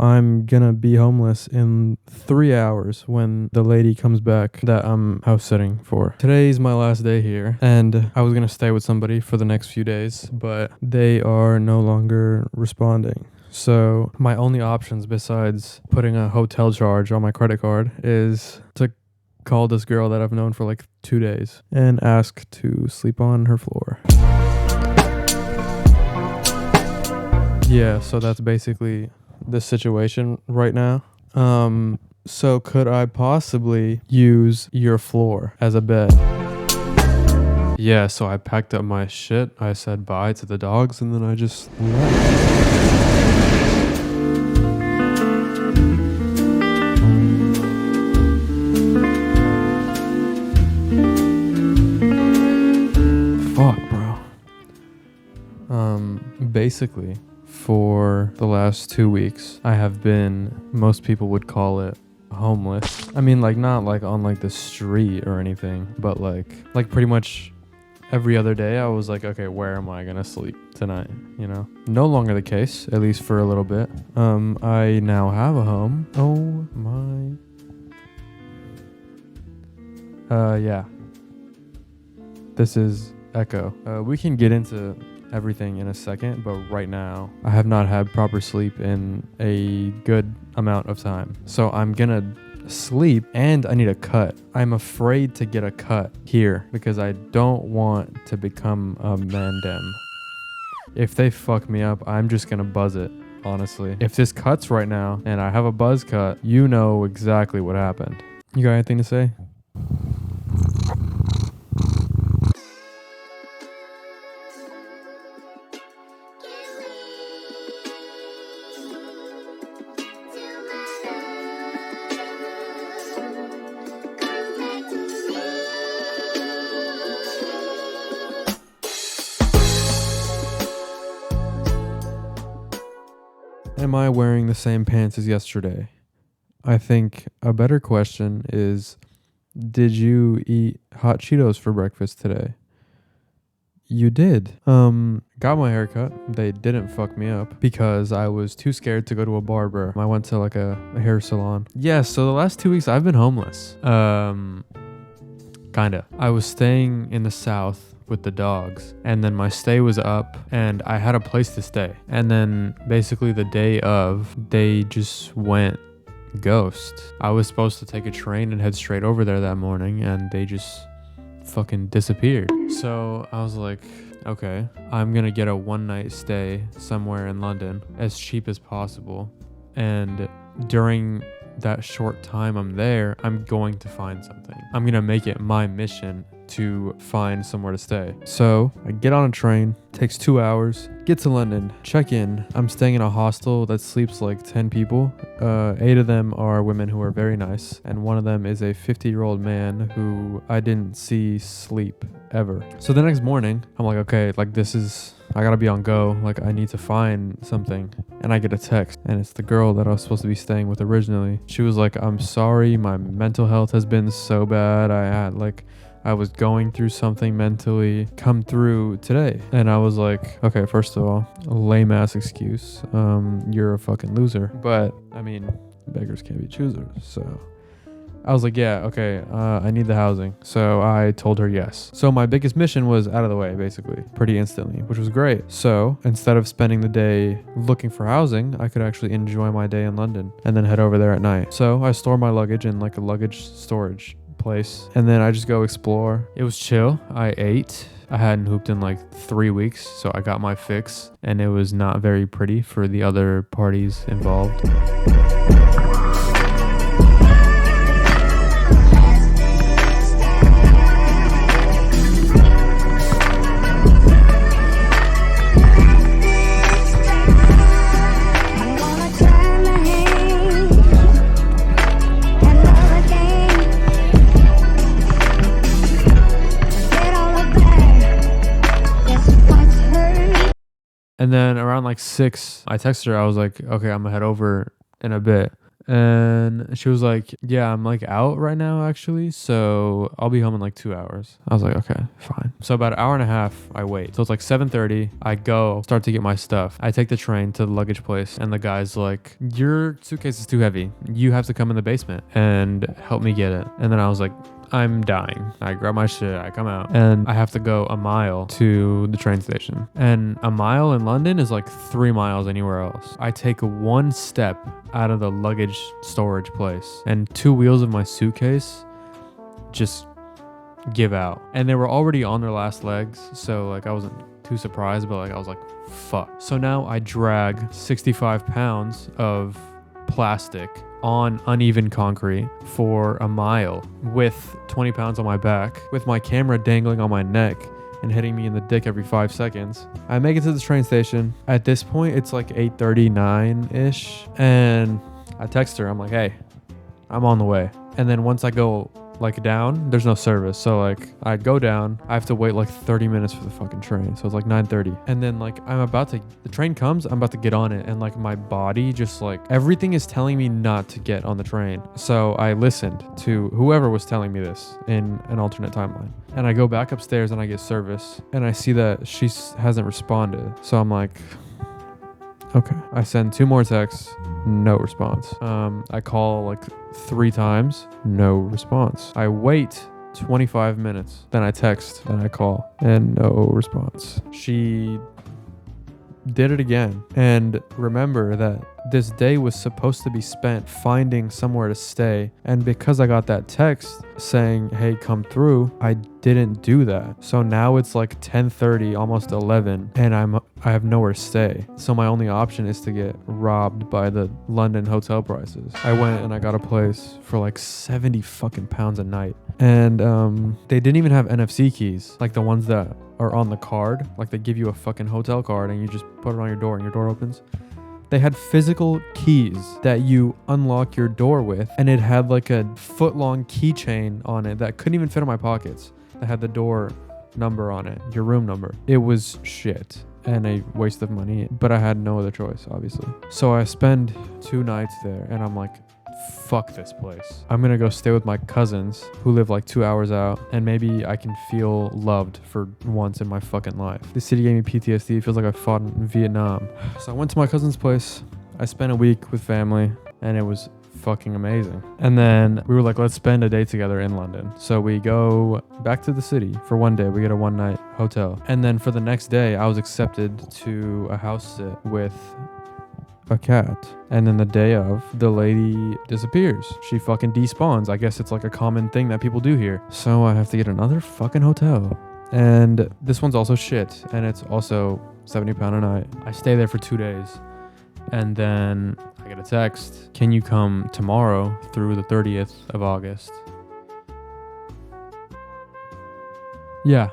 I'm gonna be homeless in 3 hours when the lady comes back that I'm house sitting for. Today's my last day here, and I was gonna stay with somebody for the next few days, but they are no longer responding. So my only options besides putting a hotel charge on my credit card is to call this girl that I've known for like 2 days and ask to sleep on her floor. Yeah, so that's basically the situation right now. So could I possibly use your floor as a bed? Yeah, so I packed up my shit. I said bye to the dogs and then I just left. Fuck, bro. Basically, for the last 2 weeks, I have been, most people would call it homeless. I mean, like, not like on like the street or anything, but like pretty much every other day I was like, okay, where am I gonna sleep tonight? You know, no longer the case, at least for a little bit. I now have a home. Oh my. Yeah. This is Echo. We can get into everything in a second, but right now I have not had proper sleep in a good amount of time. So I'm gonna sleep and I need a cut. I'm afraid to get a cut here because I don't want to become a mandem. If they fuck me up, I'm just gonna buzz it, honestly. If this cuts right now and I have a buzz cut, you know exactly what happened. You got anything to say? Am I wearing the same pants as yesterday? I think a better question is, did you eat hot Cheetos for breakfast today? You did. Got my hair cut. They didn't fuck me up because I was too scared to go to a barber. I went to like a hair salon. Yeah, so the last 2 weeks I've been homeless. Kinda. I was staying in the south with the dogs, and then my stay was up and I had a place to stay, and then basically the day of, they just went ghost. I was supposed to take a train and head straight over there that morning, and they just fucking disappeared. So I was like, okay, I'm gonna get a one night stay somewhere in London as cheap as possible, and during that short time I'm there, I'm going to find something. I'm gonna make it my mission to find somewhere to stay. So I get on a train, takes 2 hours, get to London, check in. I'm staying in a hostel that sleeps like 10 people. 8 of them are women who are very nice, and one of them is a 50-year-old man who I didn't see sleep ever. So the next morning, I'm like, okay, like I gotta be on go. Like I need to find something. And I get a text, and it's the girl that I was supposed to be staying with originally. She was like, I'm sorry, my mental health has been so bad. I was going through something mentally. Come through today. And I was like, okay, first of all, a lame ass excuse. You're a fucking loser. But I mean, beggars can't be choosers. So I was like, yeah, okay, I need the housing. So I told her yes. So my biggest mission was out of the way, basically, pretty instantly, which was great. So instead of spending the day looking for housing, I could actually enjoy my day in London and then head over there at night. So I store my luggage in like a luggage storage place, and then I just go explore. It was chill. I ate. I hadn't hooped in like 3 weeks, so I got my fix, and it was not very pretty for the other parties involved. And then around like 6, I texted her. I was like, okay, I'm gonna head over in a bit. And she was like, yeah, I'm like out right now actually, so I'll be home in like 2 hours. I was like, okay, fine. So about an hour and a half, I wait. So it's like 7:30. I go start to get my stuff. I take the train to the luggage place, and the guy's like, your suitcase is too heavy. You have to come in the basement and help me get it. And then I was like, I'm dying. I grab my shit, I come out, and I have to go a mile to the train station. And a mile in London is like 3 miles anywhere else. I take one step out of the luggage storage place, and 2 wheels of my suitcase just give out. And they were already on their last legs, so like I wasn't too surprised, but like I was like, fuck. So now I drag 65 pounds of plastic on uneven concrete for a mile with 20 pounds on my back, with my camera dangling on my neck and hitting me in the dick every 5 seconds. I make it to the train station. At this point, it's like 8:39-ish, and I text her. I'm like, hey, I'm on the way. And then once I go like down, there's no service. So like I go down, I have to wait like 30 minutes for the fucking train. So it's like 9:30. And then like the train comes, I'm about to get on it. And like my body just like, everything is telling me not to get on the train. So I listened to whoever was telling me this in an alternate timeline. And I go back upstairs and I get service. And I see that she hasn't responded. So I'm like, okay. I send 2 more texts, no response. I call like 3 times, no response. I wait 25 minutes, then I text, then I call, and no response. She did it again. And remember that this day was supposed to be spent finding somewhere to stay. And because I got that text saying, hey, come through, I didn't do that. So now it's like 10:30, almost 11, and I have nowhere to stay. So my only option is to get robbed by the London hotel prices. I went and I got a place for like 70 fucking pounds a night. And they didn't even have NFC keys, like the ones that are on the card. Like they give you a fucking hotel card and you just put it on your door and your door opens. They had physical keys that you unlock your door with, and it had like a foot-long keychain on it that couldn't even fit in my pockets. That had the door number on it, your room number. It was shit and a waste of money, but I had no other choice, obviously. So I spend 2 nights there, and I'm like, fuck this place. I'm gonna go stay with my cousins who live like 2 hours out, and maybe I can feel loved for once in my fucking life. This city gave me PTSD. It feels like I fought in Vietnam. So I went to my cousin's place. I spent a week with family, and it was fucking amazing. And then we were like, let's spend a day together in London. So we go back to the city for 1 day. We get a 1-night hotel. And then for the next day, I was accepted to a house sit with a cat. And then the day of, the lady disappears. She fucking despawns. I guess it's like a common thing that people do here. So I have to get another fucking hotel. And this one's also shit. And it's also £70 a night. I stay there for 2 days. And then I get a text. Can you come tomorrow through the 30th of August? Yeah.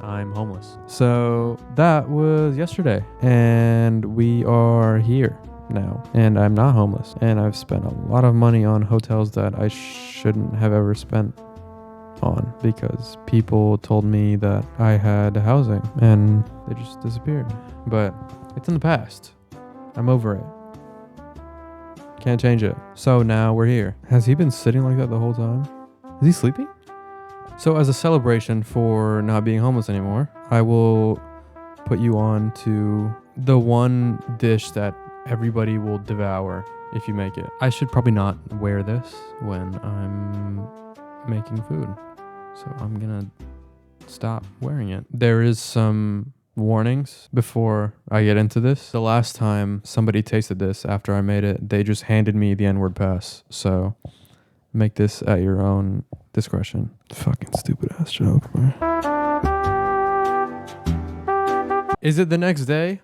I'm homeless. So that was yesterday, and we are here now, and I'm not homeless, and I've spent a lot of money on hotels that I shouldn't have ever spent on because people told me that I had housing and they just disappeared. But it's in the past. I'm over it. Can't change it. So now we're here. Has he been sitting like that the whole time? Is he sleeping? So as a celebration for not being homeless anymore, I will put you on to the one dish that everybody will devour if you make it. I should probably not wear this when I'm making food. So I'm gonna stop wearing it. There is some warnings before I get into this. The last time somebody tasted this after I made it, they just handed me the N-word pass. So make this at your own discretion. Fucking stupid ass joke, man. Is it the next day?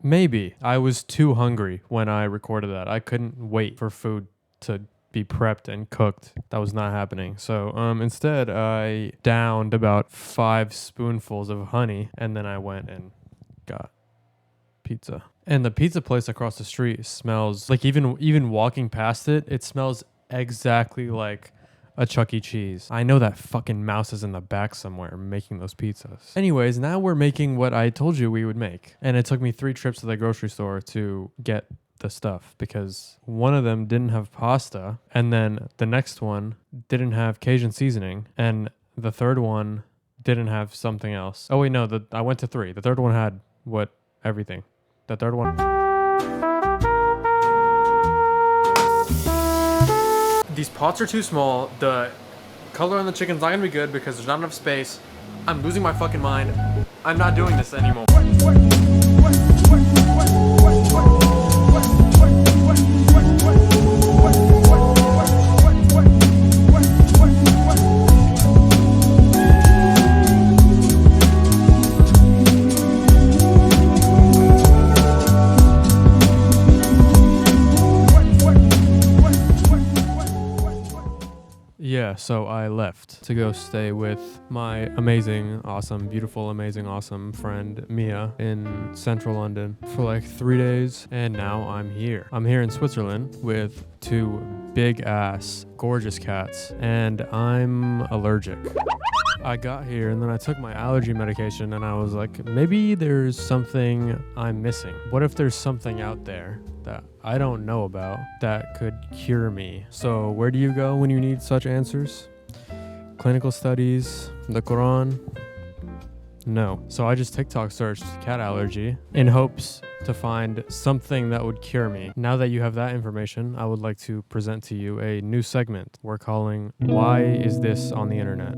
Maybe. I was too hungry when I recorded that. I couldn't wait for food to be prepped and cooked. That was not happening. So instead, I downed about 5 spoonfuls of honey, and then I went and got pizza. And the pizza place across the street smells like, even walking past it, it smells exactly like a Chuck E. Cheese. I know that fucking mouse is in the back somewhere making those pizzas. Anyways, now we're making what I told you we would make. And it took me 3 trips to the grocery store to get the stuff because one of them didn't have pasta, and then the next one didn't have Cajun seasoning, and the third one didn't have something else. Oh wait, no, I went to 3. The third one had everything. The third one. These pots are too small. The color on the chicken's not gonna be good because there's not enough space. I'm losing my fucking mind. I'm not doing this anymore. Yeah, so I left to go stay with my amazing, awesome, beautiful, amazing, awesome friend Mia in central London for like 3 days, and now I'm here. I'm here in Switzerland with 2 big ass, gorgeous cats, and I'm allergic. I got here and then I took my allergy medication and I was like, maybe there's something I'm missing. What if there's something out there that I don't know about that could cure me? So where do you go when you need such answers? Clinical studies, the Quran? No. So I just TikTok searched cat allergy in hopes to find something that would cure me. Now that you have that information, I would like to present to you a new segment we're calling Why Is This on the Internet?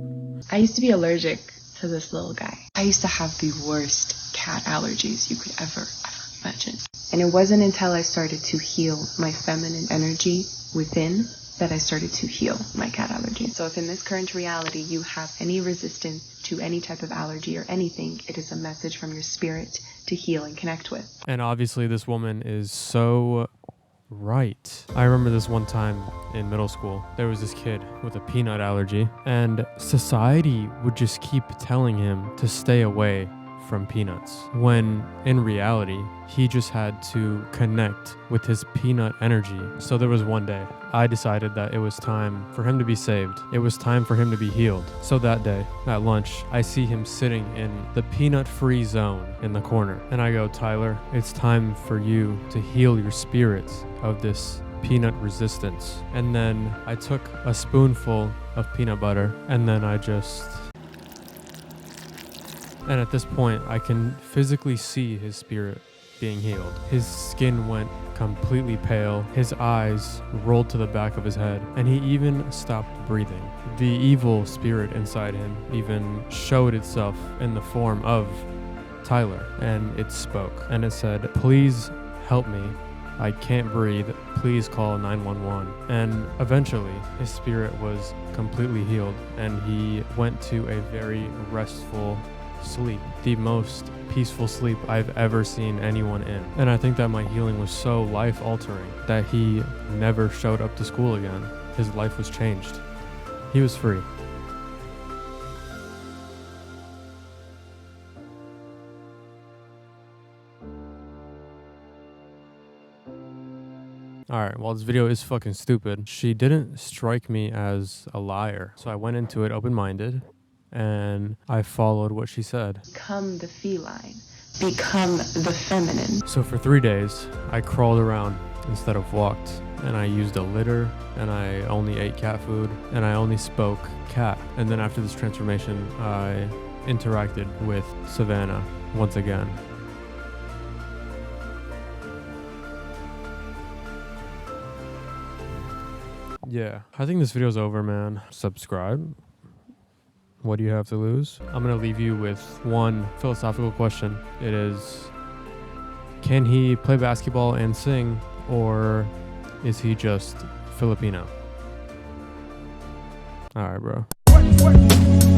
I used to be allergic to this little guy. I used to have the worst cat allergies you could ever imagine. And it wasn't until I started to heal my feminine energy within that I started to heal my cat allergy. So if in this current reality you have any resistance to any type of allergy or anything, it is a message from your spirit to heal and connect with. And obviously this woman is so right. I remember this one time in middle school, there was this kid with a peanut allergy, and society would just keep telling him to stay away from peanuts, when in reality, he just had to connect with his peanut energy. So there was one day, I decided that it was time for him to be saved. It was time for him to be healed. So that day, at lunch, I see him sitting in the peanut-free zone in the corner. And I go, Tyler, it's time for you to heal your spirits of this peanut resistance. And then I took a spoonful of peanut butter, and then and at this point, I can physically see his spirit being healed. His skin went completely pale, his eyes rolled to the back of his head, and he even stopped breathing. The evil spirit inside him even showed itself in the form of Tyler, and it spoke, and it said, "Please help me. I can't breathe. Please call 911." And eventually, his spirit was completely healed, and he went to a very restful sleep, the most peaceful sleep I've ever seen anyone in. And I think that my healing was so life-altering that he never showed up to school again. His life was changed. He was free. Alright, well, this video is fucking stupid. She didn't strike me as a liar, so I went into it open-minded, and I followed what she said. Become the feline. Become the feminine. So for 3 days, I crawled around instead of walked, and I used a litter, and I only ate cat food, and I only spoke cat. And then after this transformation, I interacted with Savannah once again. Yeah, I think this video's over, man. Subscribe. What do you have to lose? I'm gonna leave you with one philosophical question. It is, can he play basketball and sing, or is he just Filipino? All right, bro.